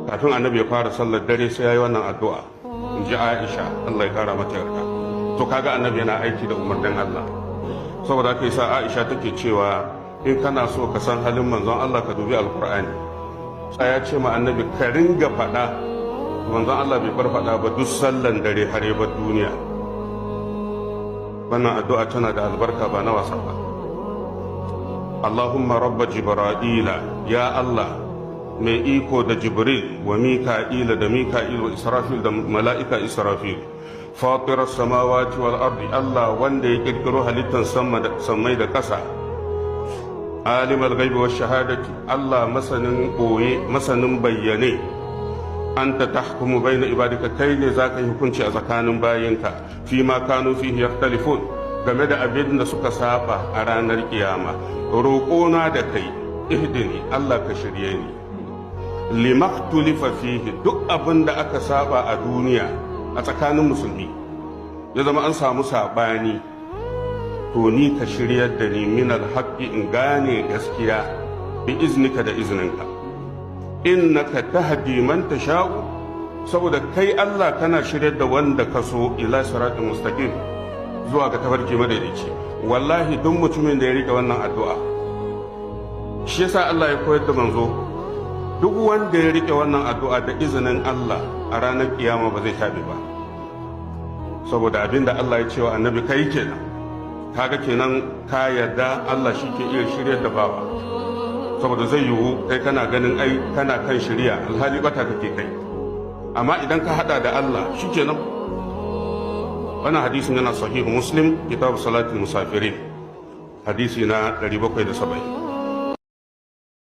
kafin annabi ya fara sallar dare sai yayi wannan addu'a in ji Aisha Allah ya kara mata yarda. To kaga annabi yana aiki da umarnin Allah, saboda haka yasa Aisha take cewa in kana so ka san halin manzon Allah ka dubi alqur'ani. Sai ya ce ma annabi ka ringa faɗa, manzon Allah bai bar faɗa ba duk sallan dare har ya bar duniya. Wannan addu'a tana da albarka ba na wasa ba. Allahumma rabba jibra'ila, ya Allah mai iko da jibril wa mika'ila da mika'il wa israfil da mala'ika israfil, fatir samawati wal ardi, Allah wanda ya kirkiro halittan sammai da ƙasa, alim al-ghaibi wash shahadati, Allah masanin boye masanin bayyane, anta tahkumu baina ibadika, kai ne zaka yi hukunci a tsakanin bayinka fi ma kanu fihi yakhtalifun, game da abin da suka saba a ranar kiyama. Roƙona da kai, ihdini, Allah ka shirye ni, limaktulifa fihi, duk abin da aka saba a duniya a tsakanin musulmi ya zama an samu sabani, to ni ka shiryar da ni min alhaqqi, in gane gaskiya bi iznika da izininka. Innaka tahdi man tasha'u, saboda kai Allah kana shiryar da wanda ka so ila siratin mustaqim, zuwa ga tafarki madaidaici. Wallahi duk mutumin da ya rike wannan addu'a, shi yasa Allah ya koyar da manzo, duk wanda ya rike wannan addu'a da izinin Allah a ranar kiyama ba zai tabi ba, saboda abinda Allah ya ce wa annabi kai kenan. Kaga kenan ka yarda Allah shi ke iya shiryar da bawa, saboda zai yiwu kai kana ganin ai kana kan shirya, alhali bata kake kai, amma idan ka hada da Allah shi kenan. Wannan hadisin yana sahihu Muslim, kitab salatul musafirin, hadisi na 770.